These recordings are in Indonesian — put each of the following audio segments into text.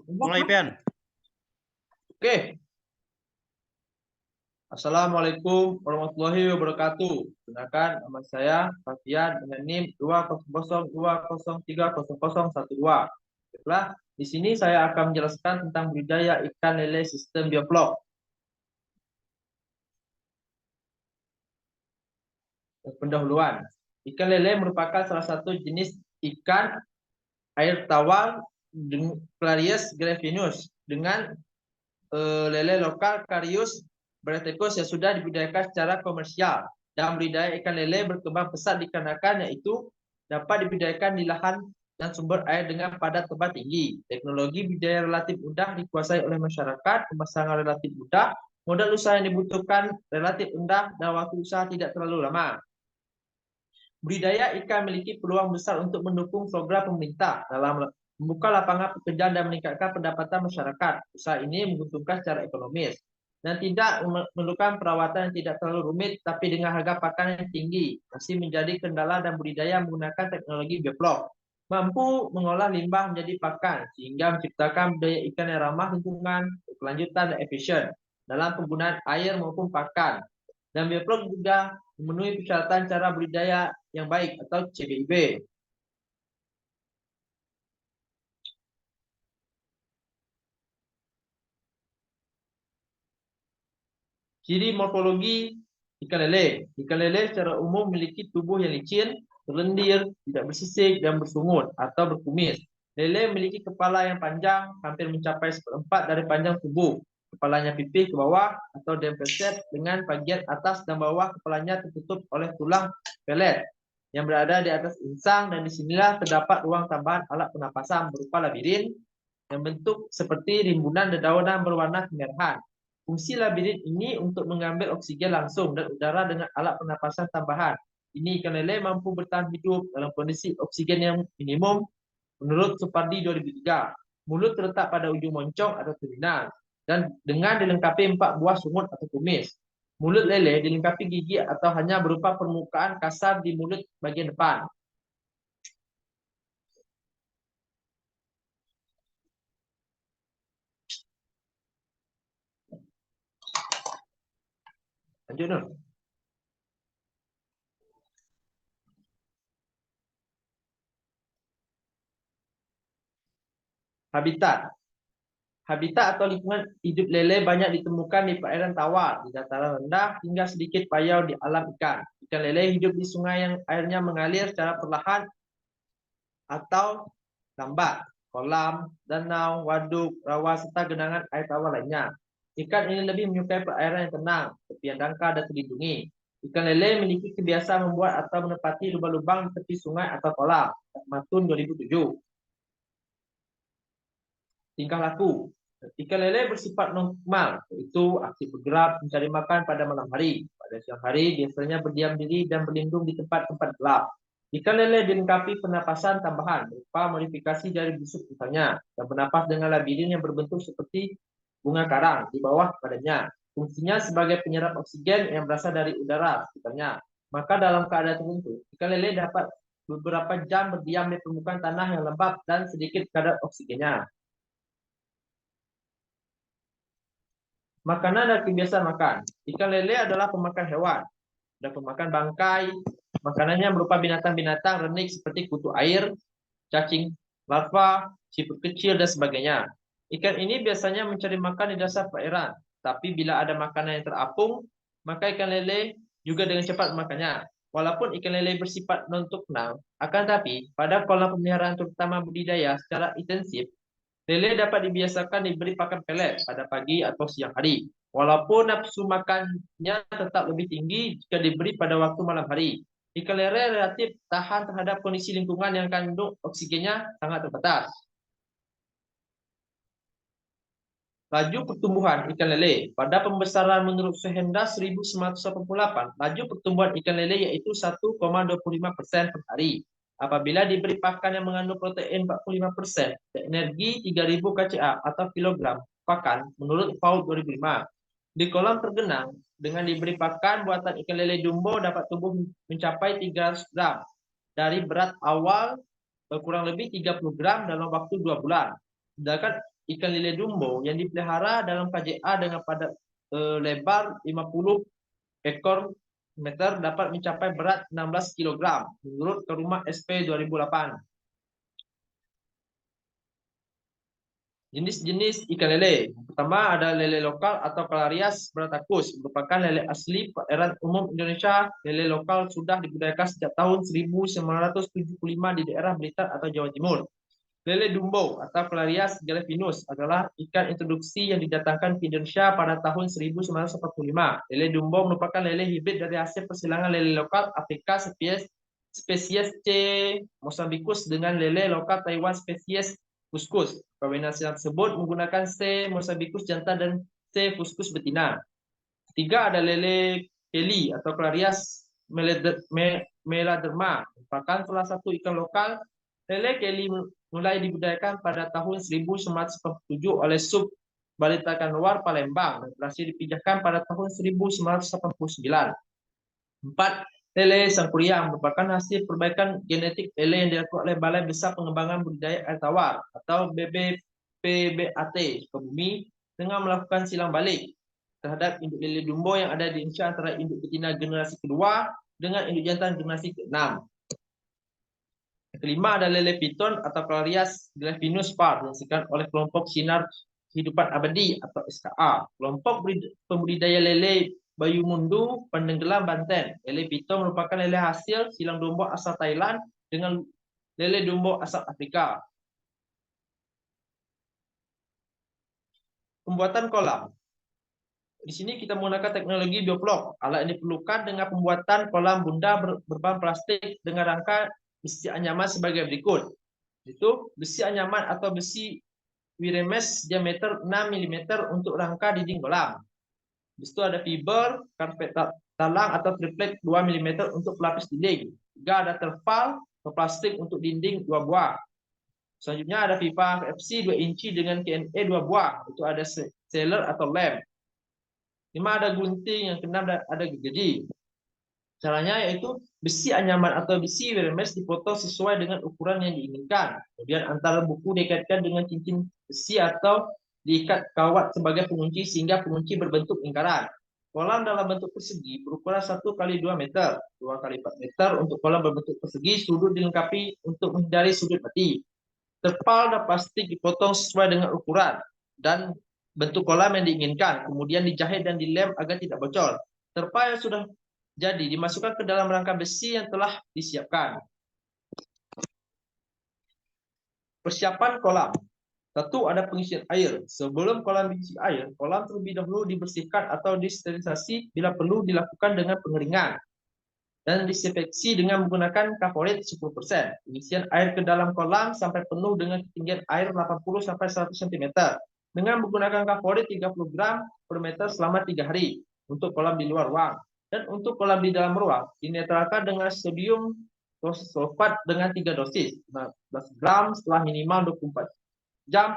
Mulai, Pian. Oke. Assalamualaikum warahmatullahi wabarakatuh. Gunakan nama saya Fafian dengan NIM 20020030012. Baiklah, di sini saya akan menjelaskan tentang budidaya ikan lele sistem bioflok. Pendahuluan. Ikan lele merupakan salah satu jenis ikan air tawar Clarius graffinus dengan lele lokal Carius bracteus yang sudah dibudidayakan secara komersial. Dan budidaya ikan lele berkembang pesat dikarenakan yaitu dapat dibudidayakan di lahan dan sumber air dengan padat tebal tinggi. Teknologi budidaya relatif mudah dikuasai oleh masyarakat, pemasangan relatif mudah, modal usaha yang dibutuhkan relatif rendah, dan waktu usaha tidak terlalu lama. Budidaya ikan memiliki peluang besar untuk mendukung program pemerintah dalam membuka lapangan pekerjaan dan meningkatkan pendapatan masyarakat. Usaha ini menguntungkan secara ekonomis dan tidak memerlukan perawatan yang tidak terlalu rumit, tapi dengan harga pakan yang tinggi. Masih menjadi kendala dan budidaya menggunakan teknologi bioflok. Mampu mengolah limbah menjadi pakan, sehingga menciptakan budaya ikan yang ramah lingkungan, berkelanjutan, dan efisien dalam penggunaan air maupun pakan. Dan bioflok juga memenuhi persyaratan cara budidaya yang baik atau CBIB. Ciri morfologi ikan lele. Ikan lele secara umum memiliki tubuh yang licin, berlendir, tidak bersisik, dan bersungut atau berkumis. Lele memiliki kepala yang panjang, hampir mencapai 1/4 dari panjang tubuh. Kepalanya pipih ke bawah atau dempsey dengan bagian atas dan bawah kepalanya tertutup oleh tulang pelet yang berada di atas insang, dan disinilah terdapat ruang tambahan alat pernapasan berupa labirin yang bentuk seperti rimbunan dedaunan berwarna kemerahan. Fungsi labirin ini untuk mengambil oksigen langsung dan udara dengan alat pernapasan tambahan. Ini ikan lele mampu bertahan hidup dalam kondisi oksigen yang minimum menurut Supardi 2003. Mulut terletak pada ujung moncong atau terminal dan dengan dilengkapi 4 buah sungut atau kumis. Mulut lele dilengkapi gigi atau hanya berupa permukaan kasar di mulut bagian depan. Lanjut dong. Habitat. Habitat atau lingkungan hidup lele banyak ditemukan di perairan tawar, di dataran rendah, hingga sedikit payau di alam ikan. Ikan lele hidup di sungai yang airnya mengalir secara perlahan atau lambat, kolam, danau, waduk, rawa, serta genangan air tawar lainnya. Ikan ini lebih menyukai perairan yang tenang, tepi yang dangkal dan terlindungi. Ikan lele memiliki kebiasaan membuat atau menempati lubang-lubang di tepi sungai atau kolam. Matun 2007. Tingkah laku. Ikan lele bersifat normal, yaitu aktif bergerak mencari makan pada malam hari. Pada siang hari biasanya berdiam diri dan berlindung di tempat-tempat gelap. Ikan lele dilengkapi pernapasan tambahan berupa modifikasi dari busuk misalnya, dan bernapas dengan labirin yang berbentuk seperti bunga karang di bawah badannya. Fungsinya sebagai penyerap oksigen yang berasal dari udara sekitarnya. Maka dalam keadaan tertentu, ikan lele dapat beberapa jam berdiam di permukaan tanah yang lembab dan sedikit kadar oksigennya. Makanan dan kebiasaan makan. Ikan lele adalah pemakan hewan dan pemakan bangkai. Makanannya berupa binatang-binatang renik seperti kutu air, cacing larva, siput kecil, dan sebagainya. Ikan ini biasanya mencari makan di dasar perairan, tapi bila ada makanan yang terapung, maka ikan lele juga dengan cepat memakannya. Walaupun ikan lele bersifat non-tunggal, akan tapi pada kolam pemeliharaan terutama budidaya secara intensif, lele dapat dibiasakan diberi pakan pelet pada pagi atau siang hari. Walaupun nafsu makannya tetap lebih tinggi jika diberi pada waktu malam hari. Ikan lele relatif tahan terhadap kondisi lingkungan yang kandung oksigennya sangat terbatas. Laju pertumbuhan ikan lele. Pada pembesaran menurut Suhendra 1988, laju pertumbuhan ikan lele yaitu 1,25% per hari. Apabila diberi pakan yang mengandung protein 45% dan energi 3000 kCa atau kilogram pakan menurut FAO 2005. Di kolam tergenang, dengan diberi pakan, buatan ikan lele jumbo dapat tumbuh mencapai 300 gram dari berat awal kurang lebih 30 gram dalam waktu 2 bulan. Sedangkan ikan lele jumbo yang dipelihara dalam KJA dengan pada lebar 50 ekor meter dapat mencapai berat 16 kg menurut ke rumah SP 2008. Jenis-jenis ikan lele. Pertama ada lele lokal atau Calarias bratakus, merupakan lele asli perairan umum Indonesia. Lele lokal sudah dibudidayakan sejak tahun 1975 di daerah Blitar atau Jawa Timur. Lele jumbo atau Calarias galevinus adalah ikan introduksi yang didatangkan ke Indonesia pada tahun 1945. Lele jumbo merupakan lele hibrid dari hasil persilangan lele lokal Afrika spesies C. mosambicus dengan lele lokal Taiwan spesies fuscus. Perkawinan tersebut menggunakan C. mosambicus jantan dan C. fuscus betina. Ketiga ada lele Kelly atau Clarias meladerma, merupakan salah satu ikan lokal. Lele Kelly mulai dibudidayakan pada tahun 1947 oleh Sub Balitakan Luar Palembang dan berhasil dipindahkan pada tahun 1989. 4. Lele Sangkuriang merupakan hasil perbaikan genetik lele yang dilakukan oleh Balai Besar Pengembangan Budidaya Air Tawar atau BBPBAT Sukabumi dengan melakukan silang balik terhadap induk lele jumbo yang ada di Indonesia antara induk betina generasi kedua dengan induk jantan generasi ke-6. Yang kelima ada lele piton atau Clarias galevinus par yang dihasilkan oleh kelompok Sinar Kehidupan Abadi atau SKA. Kelompok pembudidaya lele Bayu Mundu, Pandeglang, Banten. Lele piton merupakan lele hasil silang domba asal Thailand dengan lele jumbo asal Afrika. Pembuatan kolam. Di sini kita menggunakan teknologi bioflok. Alat yang diperlukan dengan pembuatan kolam bunda berbahan plastik dengan rangka besi anyaman sebagai berikut. Itu besi anyaman atau besi wiremes diameter 6 mm untuk rangka dinding kolam. Di situ ada fiber, karpet talang atau triplek 2 mm untuk pelapis dinding. Juga ada terpal atau plastik untuk dinding 2 buah. Selanjutnya ada pipa PVC 2 inci dengan KNE 2 buah. Itu ada sealer atau lem. 5 ada gunting, yang keenam ada gergaji. Caranya yaitu besi anyaman atau besi wiremes dipotong sesuai dengan ukuran yang diinginkan. Kemudian antara buku dikaitkan dengan cincin besi atau diikat kawat sebagai pengunci sehingga pengunci berbentuk lingkaran. Kolam dalam bentuk persegi berukuran 1 kali 2 meter, 2 kali 4 meter untuk kolam berbentuk persegi, sudut dilengkapi untuk menghindari sudut mati. Terpal dan plastik dipotong sesuai dengan ukuran dan bentuk kolam yang diinginkan, kemudian dijahit dan dilem agar tidak bocor. Terpal yang sudah jadi dimasukkan ke dalam rangka besi yang telah disiapkan. Persiapan kolam. 1. Ada pengisian air. Sebelum kolam diisi air, kolam terlebih dahulu dibersihkan atau disterilisasi bila perlu dilakukan dengan pengeringan dan disinfeksi dengan menggunakan kaporit 10%. Pengisian air ke dalam kolam sampai penuh dengan ketinggian air 80-100 cm dengan menggunakan kaporit 30 gram per meter selama 3 hari untuk kolam di luar ruang. Dan untuk kolam di dalam ruang dinetralkan dengan sodium sulfat dengan 3 dosis 15 gram setelah minimal 24 jam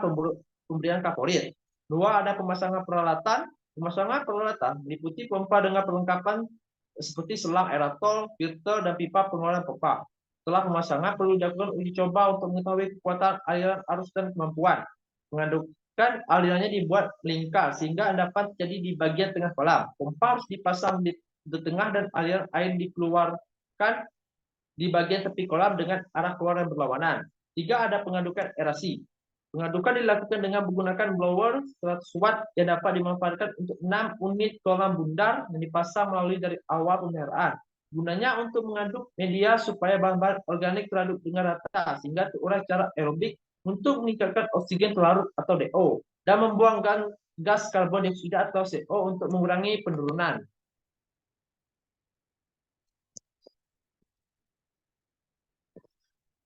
pemberian kaporit. 2. Ada pemasangan peralatan. Pemasangan peralatan meliputi pompa dengan perlengkapan seperti selang aerosol, filter, dan pipa pengeluaran pompa. Setelah pemasangan perlu dilakukan uji coba untuk mengetahui kekuatan aliran arus dan kemampuan. Mengadukkan alirannya dibuat melingkar sehingga dapat terjadi di bagian tengah kolam. Pompa harus dipasang di tengah dan aliran air dikeluarkan di bagian tepi kolam dengan arah keluar yang berlawanan. 3. Ada pengadukan aerasi. Pengadukan dilakukan dengan menggunakan blower 100 watt yang dapat dimanfaatkan untuk 6 unit kolam bundar yang dipasang melalui dari awal pemeliharaan. Gunanya untuk mengaduk media supaya bahan-bahan organik teraduk dengan rata sehingga terurai secara aerobik untuk meningkatkan oksigen terlarut atau DO dan membuangkan gas karbon dioksida atau CO untuk mengurangi penurunan.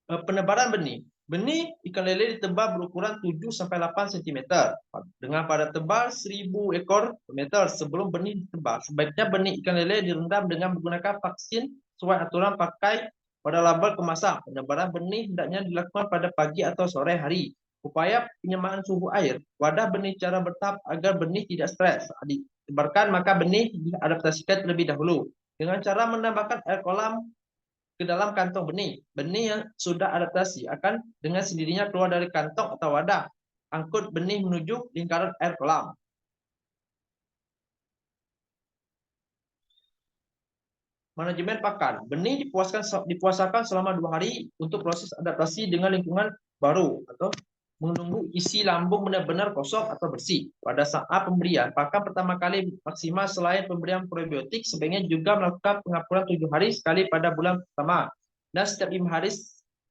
Penebaran benih. Benih ikan lele ditebal berukuran 7-8 cm dengan pada tebal 1000 ekor per meter. Sebelum benih ditebal, sebaiknya benih ikan lele direndam dengan menggunakan vaksin sesuai aturan pakai pada label kemasan. Penebaran benih hendaknya dilakukan pada pagi atau sore hari. Upaya penyamaan suhu air wadah benih cara bertahap agar benih tidak stres. Ditebarkan maka benih diadaptasikan terlebih dahulu dengan cara menambahkan air kolam ke dalam kantong benih. Benih yang sudah adaptasi akan dengan sendirinya keluar dari kantong atau wadah angkut benih menuju lingkaran air kolam. Manajemen pakan. Benih dipuasakan selama 2 hari untuk proses adaptasi dengan lingkungan baru atau menunggu isi lambung benar-benar kosong atau bersih. Pada saat pemberian pakan pertama kali maksimal selain pemberian probiotik, sebaiknya juga melakukan pengapuran 7 hari sekali pada bulan pertama dan setiap 5 hari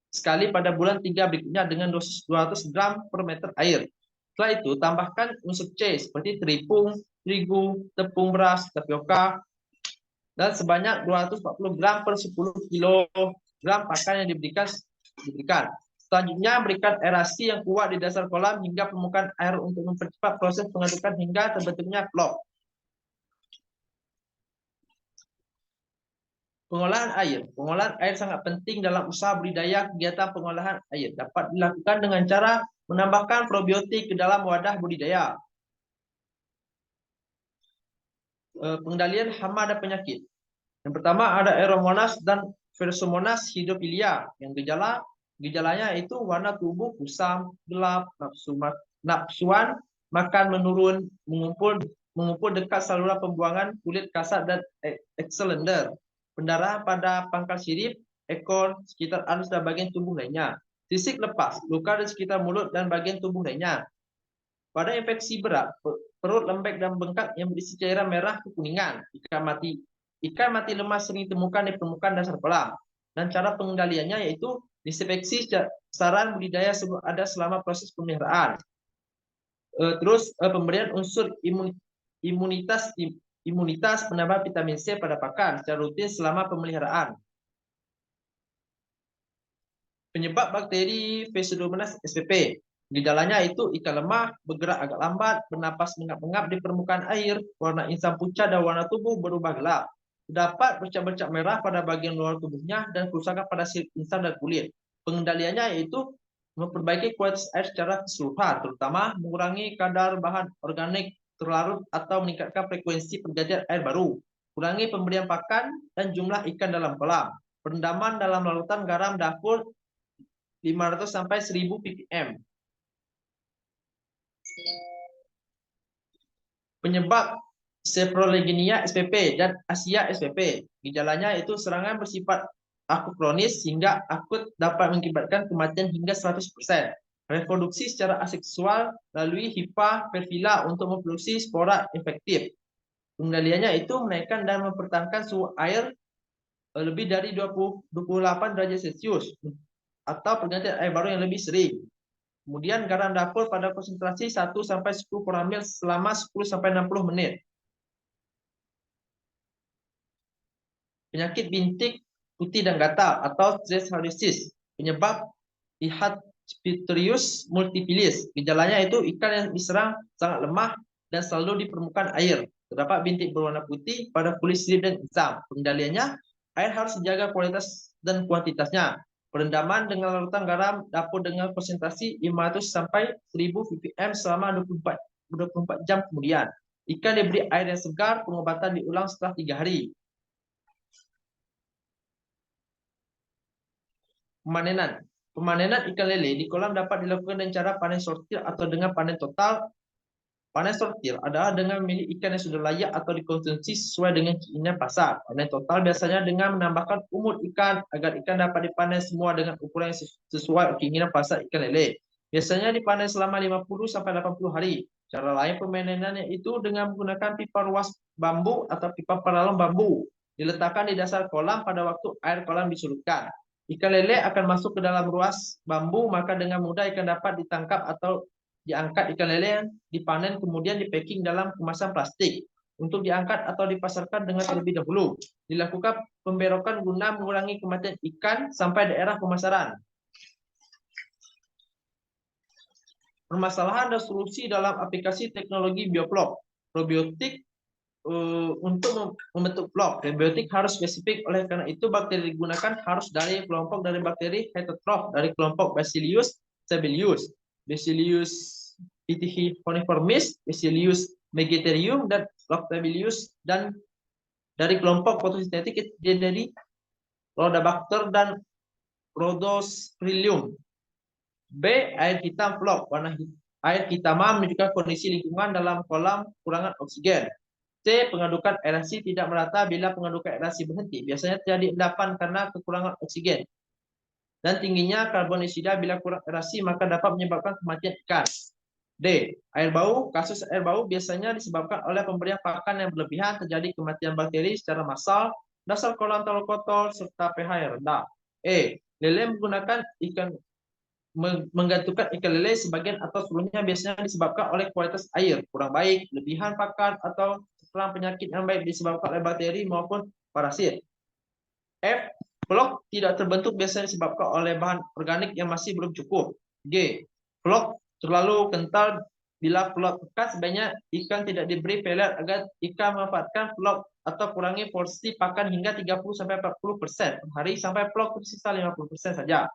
sekali pada bulan 3 berikutnya dengan dosis 200 gram per meter air. Setelah itu, tambahkan unsur C seperti tepung, terigu, tepung beras, tapioka, dan sebanyak 240 gram per 10 kilogram pakan yang diberikan. Selanjutnya, berikan aerasi yang kuat di dasar kolam hingga permukaan air untuk mempercepat proses pengadukan hingga terbentuknya vlog. Pengolahan air. Pengolahan air sangat penting dalam usaha budidaya. Kegiatan pengolahan air dapat dilakukan dengan cara menambahkan probiotik ke dalam wadah budidaya. Pengendalian hama dan penyakit. Yang pertama ada Aeromonas dan Pseudomonas hydrophilia. Yang gejalanya itu warna tubuh kusam, gelap, nafsuan makan menurun, mengumpul dekat saluran pembuangan, kulit kasar dan excelender. Pendarahan pada pangkal sirip, ekor, sekitar anus dan bagian tubuh lainnya. Sisik lepas, luka di sekitar mulut dan bagian tubuh lainnya. Pada infeksi berat, perut lembek dan bengkak yang berisi cairan merah kekuningan, ikan mati lemas sering ditemukan di permukaan dasar kolam. Dan cara pengendaliannya yaitu disinfeksi saran budidaya ada selama proses pemeliharaan. Terus pemberian unsur imunitas penambah vitamin C pada pakan secara rutin selama pemeliharaan. Penyebab bakteri Pseudomonas spp. Gejalanya itu ikan lemah, bergerak agak lambat, bernapas mengap-ngap di permukaan air, warna insang pucat dan warna tubuh berubah gelap. Terdapat bercak-bercak merah pada bagian luar tubuhnya dan kerusakan pada sirip insang dan kulit. Pengendaliannya yaitu memperbaiki kualitas air secara keseluruhan, terutama mengurangi kadar bahan organik terlarut atau meningkatkan frekuensi pergantian air baru. Kurangi pemberian pakan dan jumlah ikan dalam kolam. Perendaman dalam larutan garam dapur 500 sampai 1000 ppm. Penyebab Seprolegenia spp dan Asia spp. Gejalanya itu serangan bersifat akut kronis hingga akut dapat mengakibatkan kematian hingga 100%. Reproduksi secara aseksual melalui hifa perfila untuk memproduksi spora infektif. Pengendaliannya itu menaikkan dan mempertahankan suhu air lebih dari 28 derajat Celcius atau pergantian air baru yang lebih sering. Kemudian garam dapur pada konsentrasi 1-10 promil selama 10-60 menit. Penyakit bintik putih dan gatal atau Stresshaueriasis. Penyebab Dihadropithegus multifilius. Gejalanya itu ikan yang diserang sangat lemah dan selalu di permukaan air. Terdapat bintik berwarna putih pada kulit sirip dan insang. Pengendaliannya, air harus dijaga kualitas dan kuantitasnya. Perendaman dengan larutan garam dapur dengan konsentrasi 500 sampai 1000 ppm selama 24 jam kemudian. Ikan diberi air yang segar, pengobatan diulang setelah 3 hari. Pemanenan. Pemanenan ikan lele di kolam dapat dilakukan dengan cara panen sortir atau dengan panen total. Panen sortir adalah dengan memilih ikan yang sudah layak atau dikonsumsi sesuai dengan keinginan pasar. Panen total biasanya dengan menambahkan umur ikan agar ikan dapat dipanen semua dengan ukuran yang sesuai keinginan pasar ikan lele. Biasanya dipanen selama 50-80 hari. Cara lain pemanenan yaitu dengan menggunakan pipa ruas bambu atau pipa paralon bambu. Diletakkan di dasar kolam pada waktu air kolam disurutkan. Ikan lele akan masuk ke dalam ruas bambu, maka dengan mudah ikan dapat ditangkap atau diangkat. Ikan lele yang dipanen kemudian dipacking dalam kemasan plastik untuk diangkat atau dipasarkan dengan terlebih dahulu. Dilakukan pemberokan guna mengurangi kematian ikan sampai daerah pemasaran. Permasalahan dan solusi dalam aplikasi teknologi bioflok. Probiotik untuk membentuk vlog. Probiotik harus spesifik, oleh karena itu bakteri digunakan harus dari kelompok dari bakteri heterotrof dari kelompok Bacillus cereus, Bacillus pitiformis, Bacillus megatherium dan Lactobacillus, dan dari kelompok fotosintetik dari Rhodobacter dan Rhodosporidium. B. Air hitam vlog warna Air hitam menunjukkan kondisi lingkungan dalam kolam kekurangan oksigen. C. Pengadukan aerasi tidak merata bila pengadukan aerasi berhenti. Biasanya terjadi endapan karena kekurangan oksigen. Dan tingginya karbon dioksida bila kurang aerasi maka dapat menyebabkan kematian ikan. D. Air bau. Kasus air bau biasanya disebabkan oleh pemberian pakan yang berlebihan, terjadi kematian bakteri secara massal, dasar kolam terlalu kotor, serta pH yang rendah. E. Lele menggunakan ikan menggantungkan ikan lele sebagian atau seluruhnya biasanya disebabkan oleh kualitas air kurang baik, lebihan pakan, atau serang penyakit yang baik disebabkan oleh bakteri maupun parasit. F. Vlog tidak terbentuk biasanya disebabkan oleh bahan organik yang masih belum cukup. G. Vlog terlalu kental. Bila vlog pekat, sebaiknya ikan tidak diberi pelet agar ikan memanfaatkan vlog atau kurangi porsi pakan hingga 30-40% per hari sampai vlog tersisa 50% saja.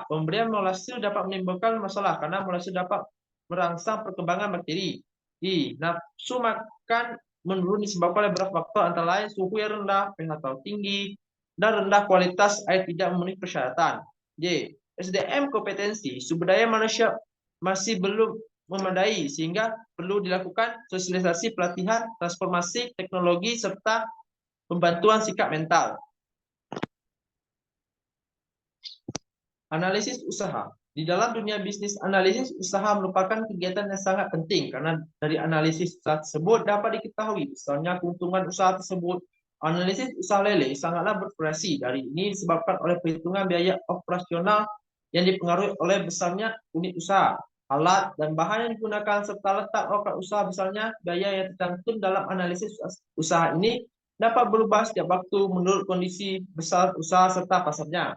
Pemberian molase dapat menimbulkan masalah karena molase dapat merangsang perkembangan bakteri. I. Nafsu makan menurun disebabkan oleh beberapa faktor antara lain suhu yang rendah, pH terlalu tinggi, dan rendah kualitas air tidak memenuhi persyaratan. J. SDM kompetensi sumber daya manusia masih belum memadai sehingga perlu dilakukan sosialisasi, pelatihan, transformasi teknologi, serta pembantuan sikap mental. Analisis usaha. Di dalam dunia bisnis, analisis usaha merupakan kegiatan yang sangat penting karena dari analisis usaha tersebut dapat diketahui misalnya keuntungan usaha tersebut. Analisis usaha lele sangatlah bervariasi. Dari ini disebabkan oleh perhitungan biaya operasional yang dipengaruhi oleh besarnya unit usaha, alat dan bahan yang digunakan, serta letak lokasi usaha. Misalnya, biaya yang tercantum dalam analisis usaha ini dapat berubah setiap waktu menurut kondisi besar usaha serta pasarnya.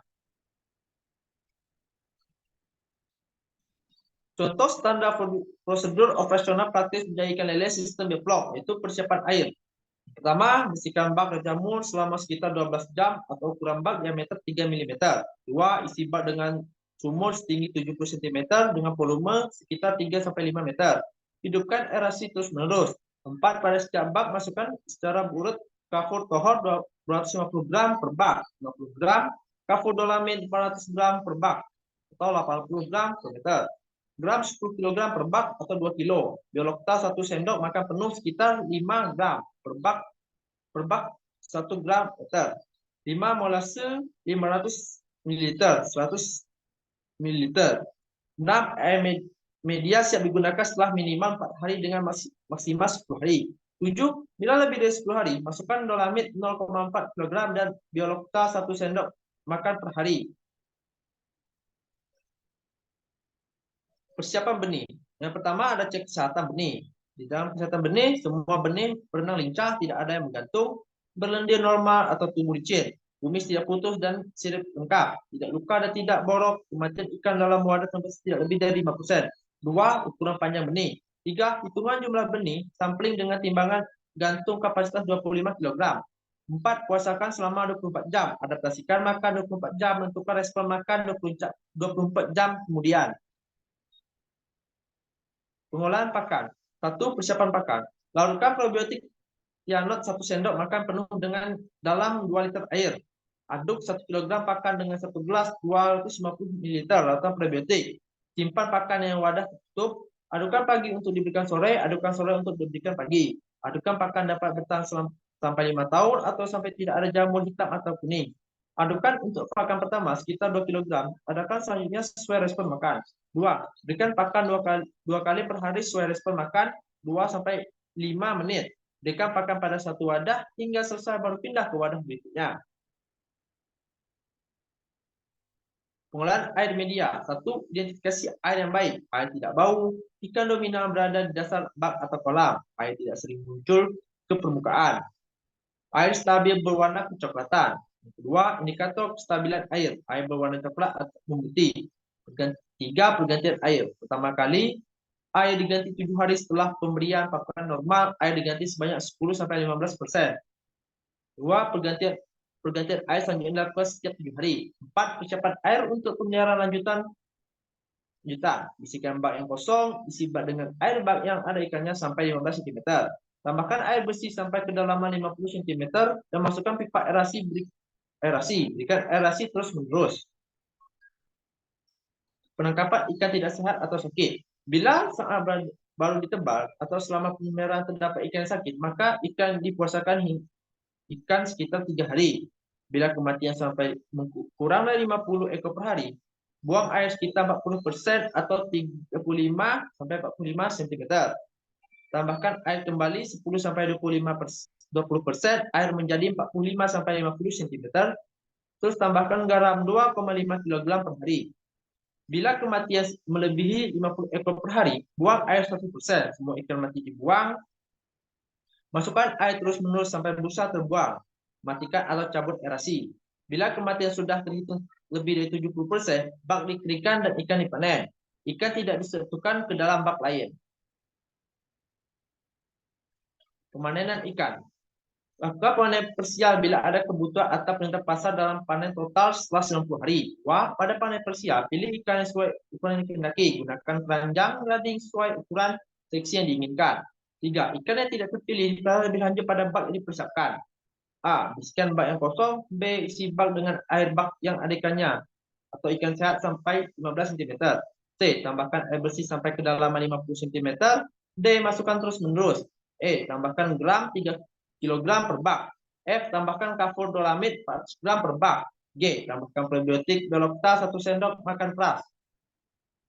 Contoh standar prosedur operasional praktis budidaya ikan lele sistem bioflok, yaitu persiapan air. Pertama, bersihkan bak dan jamur selama sekitar 12 jam atau ukuran bak diameter 3 mm. Dua, isi bak dengan sumur setinggi 70 cm dengan volume sekitar 3-5 meter. Hidupkan aerasi terus-menerus. 4, pada setiap bak masukkan secara urut kafur tohor 250 gram per bak, 50 gram, kafur dolamin 400 gram per bak, atau 80 gram per meter. Gram 10 kg per bak atau 2 kg. Biolokta 1 sendok makan penuh sekitar 5 gram per bak 1 gram meter. 5, molase 500 ml 100 ml. 6, air media siap digunakan setelah minimal 4 hari dengan maksimal 10 hari. 7, bila lebih dari 10 hari, masukkan dolamit 0,4 kg dan biolokta 1 sendok makan per hari. Persiapan benih. Yang pertama ada cek kesehatan benih. Di dalam kesehatan benih, semua benih berenang lincah, tidak ada yang menggantung, berlendir normal atau tumbuh licin, kumis tidak putus dan sirip lengkap, tidak luka dan tidak borok, kematian ikan dalam wadah tempat tidak lebih dari 5%. 2, ukuran panjang benih. 3, hitungan jumlah benih, sampling dengan timbangan gantung kapasitas 25 kg. 4, puasakan selama 24 jam. Adaptasikan makan 24 jam, menentukan respon makan 24 jam kemudian. Pengolahan pakan. 1, persiapan pakan. Larutkan probiotik yanot 1 sendok makan penuh dengan dalam 2 liter air. Aduk 1 kg pakan dengan 1 gelas 250 ml atau probiotik. Simpan pakan yang wadah tertutup. Adukkan pagi untuk diberikan sore, adukkan sore untuk diberikan pagi. Adukkan pakan dapat bertahan sampai 5 tahun atau sampai tidak ada jamur hitam atau kuning. Adukkan untuk pakan pertama sekitar 2 kg. Adakan selanjutnya sesuai respon makan. 2, berikan pakan 2 kali per hari sesuai respon makan 2-5 menit. Berikan pakan pada satu wadah hingga selesai baru pindah ke wadah berikutnya. Pengolahan air media. 1, identifikasi air yang baik. Air tidak bau. Ikan dominan berada di dasar bak atau kolam. Air tidak sering muncul ke permukaan. Air stabil berwarna kecoklatan. Yang kedua, indikator kestabilan air. Air berwarna coklat atau memutih. 3, pergantian air. Pertama kali, air diganti 7 hari setelah pemberian pakan normal. Air diganti sebanyak 10-15%. 2, pergantian air selanjutnya dilakukan setiap 7 hari. 4, persiapan air untuk pemeliharaan lanjutan. Isikan bak yang kosong, isi bak dengan air bak yang ada ikannya sampai 15 cm. Tambahkan air bersih sampai kedalaman 50 cm dan masukkan pipa aerasi. Berikan aerasi terus-menerus. penangkapan ikan tidak sehat atau sakit. Bila saat baru ditebal atau selama pemeliharaan terdapat ikan sakit, maka ikan dipuasakan ikan sekitar 3 hari. Bila kematian sampai kurang dari 50 ekor per hari, buang air sekitar 40% atau 35 sampai 45 cm. Tambahkan air kembali 10 sampai 20%, air menjadi 45 sampai 50 cm. Terus tambahkan garam 2,5 kg per hari. Bila kematian melebihi 50 ekor per hari, buang air 100%. Semua ikan mati dibuang. Masukkan air terus-menerus sampai busa terbuang. Matikan atau cabut aerasi. Bila kematian sudah terhitung lebih dari 70%, bak dikeringkan dan ikan dipanen. Ikan tidak disatukan ke dalam bak lain. Pemanenan ikan. Lakukan panen parsial bila ada kebutuhan atau perintah pasar dalam panen total setelah 90 hari. Wah, pada panen parsial, pilih ikan yang sesuai ukuran yang dikehendaki. Gunakan keranjang gading sesuai ukuran seksi yang diinginkan. 3. Ikan yang tidak terpilih telah lebih lanjut pada bak yang dipersiapkan. A. Bersihkan bak yang kosong. B. Isi bak dengan air bak yang ada ikannya atau ikan sehat sampai 15 cm. C. Tambahkan air bersih sampai kedalaman 50 cm. D. Masukkan terus-menerus. E. Tambahkan gram 3 kg per bak. F. Tambahkan kafur dolamit 400 gram per bak. G. Tambahkan probiotik Dolokta 1 sendok makan keras.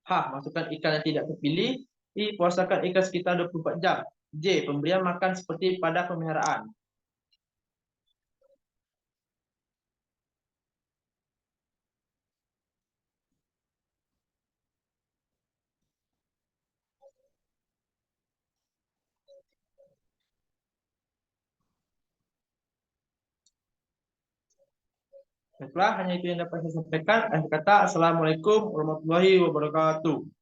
H. Masukkan ikan yang tidak terpilih. I. Puasakan ikan sekitar 24 jam. J. Pemberian makan seperti pada pemeliharaan. Baiklah, hanya itu yang dapat saya sampaikan. Akhir kata, Assalamualaikum warahmatullahi wabarakatuh.